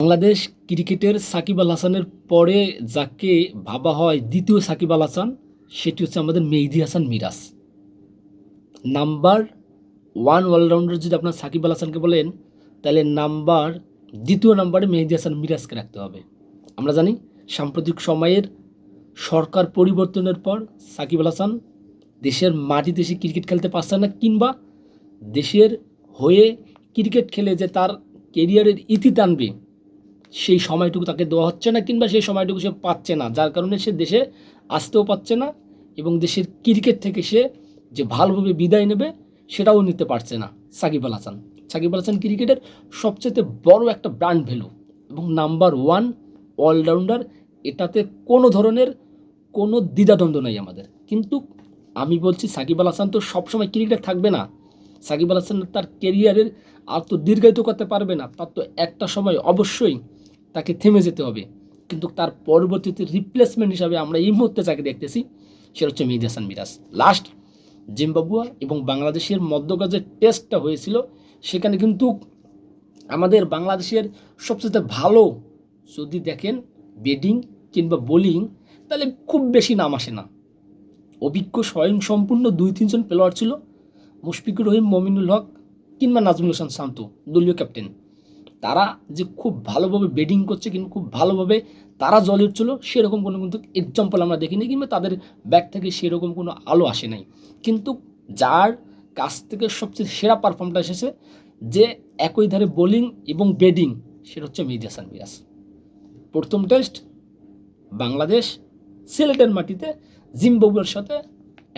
বাংলাদেশ ক্রিকেটের সাকিব আল হাসানের পরে যাকে ভাবা হয় দ্বিতীয় সাকিব আল হাসান, সেটি হচ্ছে আমাদের Mehedi Hasan Miraz. Number one allrounder যদি আপনার সাকিব আল হাসানকে বলেন, তাহলে দ্বিতীয় নাম্বারে মেহেদী হাসান মিরাজকে রাখতে হবে। আমরা জানি সাম্প্রতিক সময়ের সরকার পরিবর্তনের পর সাকিব আল হাসান দেশের মাটিতে এসে ক্রিকেট খেলতে পারছে না, কিংবা দেশের হয়ে ক্রিকেট খেলে যে তার কেরিয়ারের ইতি টানবে সেই সময়টুকু তাকে দেওয়া হচ্ছে না, কিংবা সেই সময়টুকু সে পাচ্ছে না, যার কারণে সে দেশে আসতেও পারছে না এবং দেশের ক্রিকেট থেকে সে যে ভালোভাবে বিদায় নেবে সেটাও নিতে পারছে না। সাকিব আল হাসান ক্রিকেটের সবচেয়ে বড় একটা ব্র্যান্ড ভ্যালু এবং নাম্বার ওয়ান অলরাউন্ডার, এটাতে কোনো ধরনের কোনো দ্বিধাদ্বন্দ্ব নেই আমাদের। কিন্তু আমি বলছি সাকিব আল হাসান তো সবসময় ক্রিকেটে থাকবে না। সাকিব আল হাসান তার কেরিয়ারের আর তো দীর্ঘায়িত করতে পারবে না, তার তো একটা সময় অবশ্যই তাকে থেমে যেতে হবে। কিন্তু তার পরবর্তীতে রিপ্লেসমেন্ট হিসাবে আমরা এই মুহূর্তে যাকে দেখতেছি সেটা হচ্ছে মেহেদী হাসান মিরাজ। লাস্ট জিম্বাবুয়া এবং বাংলাদেশের মধ্যকার যে টেস্টটা হয়েছিল, সেখানে কিন্তু আমাদের বাংলাদেশের সবচেয়ে ভালো যদি দেখেন ব্যাটিং কিংবা বোলিং, তাহলে খুব বেশি নাম আসে না। অভিজ্ঞ স্বয়ংসম্পূর্ণ 2-3 জন প্লেয়ার ছিল, মুশফিকুর রহিম, মমিনুল হক কিংবা নাজমুল হাসান শান্ত, দলীয় ক্যাপ্টেন। তারা যে খুব ভালোভাবে ব্যাটিং করছে কিন্তু খুব ভালোভাবে তারা জ্বলে উঠছিল, সেরকম কোনো কিন্তু এক্সাম্পল আমরা দেখিনি, কিংবা তাদের ব্যাক থেকে সেরকম কোনো আলো আসে নাই। কিন্তু যার কাছ থেকে সবচেয়ে সেরা পারফর্মটা এসেছে, যে একই ধারে বোলিং এবং ব্যাটিং, সেটা হচ্ছে মেহেদী হাসান মিরাজ। প্রথম টেস্ট বাংলাদেশ সিলেটের মাটিতে জিম্বাবুয়ের সাথে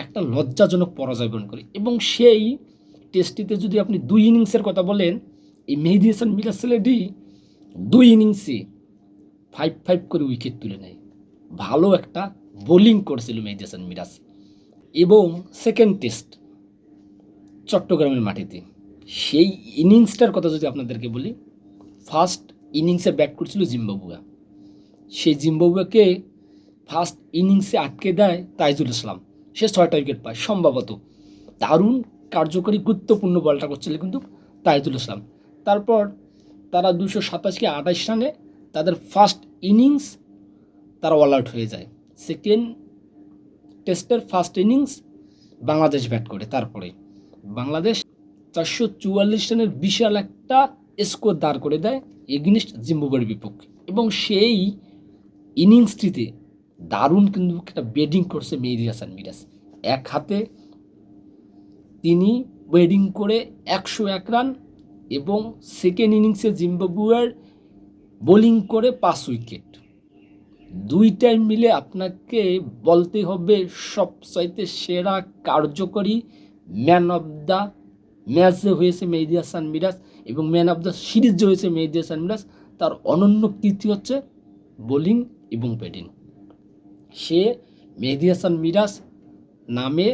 একটা লজ্জাজনক পরাজয় বরণ করে, এবং সেই টেস্টটিতে যদি আপনি 2 ইনিংসের কথা বলেন, এই মেহেদী হাসান মিরাজ ছেলেটি 2 ইনিংসে 5 করে উইকেট তুলে নেয়। ভালো একটা বোলিং করেছিল মেহেদী হাসান মিরাজ। এবং সেকেন্ড টেস্ট চট্টগ্রামের মাটিতে, সেই ইনিংসটার কথা যদি আপনাদেরকে বলি, ফার্স্ট ইনিংসে ব্যাট করছিল জিম্বাবুয়া। সেই জিম্বাবুয়াকে ফার্স্ট ইনিংসে আটকে দেয় তাইজুল ইসলাম, সে 6টা উইকেট পায় সম্ভবত। দারুণ কার্যকরী গুরুত্বপূর্ণ বলটা করছিল কিন্তু তাইজুল ইসলাম। তারপর তারা 227-28 রানে তাদের ফার্স্ট ইনিংস তারা অল আউট হয়ে যায়। সেকেন্ড টেস্টের ফার্স্ট ইনিংস বাংলাদেশ ব্যাট করে, তারপরে বাংলাদেশ 444 রানের বিশাল একটা স্কোর দাঁড় করে দেয় এগেইনস্ট জিম্বাবুয়ের বিপক্ষে। এবং সেই ইনিংসটিতে দারুণ কিন্তু একটা ব্যাটিং করছে মেহেদী হাসান মিরাজ। এক হাতে তিনি ব্যাটিং করে 101 রান, এবং সেকেন্ড ইনিংসে জিম্বাবুয়ের বোলিং করে 5 উইকেট। দুইটাই মিলে আপনাকে বলতে হবে সবচাইতে সেরা কার্যকরী ম্যান অফ দ্য ম্যাচ যে হয়েছে মেহেদী হাসান মিরাজ, এবং ম্যান অফ দ্য সিরিজ যে হয়েছে মেহেদী হাসান মিরাজ, তার অনন্য কীর্তি হচ্ছে বোলিং এবং ব্যাটিং। সে মেহেদী হাসান মিরাজ নামে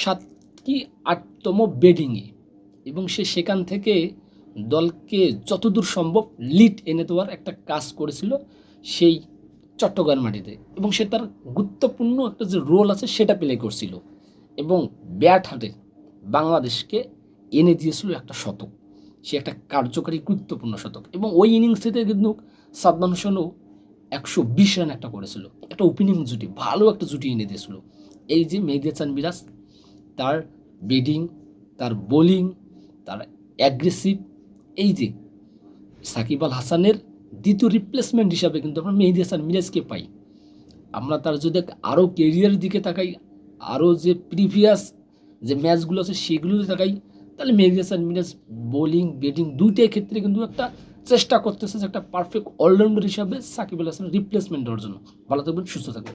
7 কি 8তম ব্যাটিংয়ে, এবং সে সেখান থেকে দলকে যতদূর সম্ভব লিড এনে দেওয়ার একটা কাজ করেছিল সেই চট্টগ্রাম মাটিতে, এবং সে তার গুরুত্বপূর্ণ একটা যে রোল আছে সেটা প্লে করছিল, এবং ব্যাট হাতে বাংলাদেশকে এনে দিয়েছিল একটা শতক। সে একটা কার্যকরী গুরুত্বপূর্ণ শতক, এবং ওই ইনিংস থেকে কিন্তু সাদমান হোসেনও 120 রান একটা করেছিল। একটা ওপেনিং জুটি, ভালো একটা জুটি এনে দিয়েছিল। এই যে মেহেদী হাসান মিরাজ, তার ব্যাটিং, তার বোলিং, তার অ্যাগ্রেসিভ, এই যে সাকিব আল হাসানের দ্বিতীয় রিপ্লেসমেন্ট হিসাবে কিন্তু আমরা মেহেদী হাসান মিরাজকে পাই। আমরা তার যদি আরও কেরিয়ারের দিকে তাকাই, আরও যে প্রিভিয়াস যে ম্যাচগুলো আছে সেগুলোতে তাকাই, তাহলে মেহেদী হাসান মিরাজ বোলিং ব্যাটিং দুইটাই ক্ষেত্রে কিন্তু একটা চেষ্টা করতেছে যে একটা পারফেক্ট অলরাউন্ডার হিসাবে সাকিব আল হাসানের রিপ্লেসমেন্ট দেওয়ার জন্য। ভালো থাকবেন, সুস্থ থাকবেন।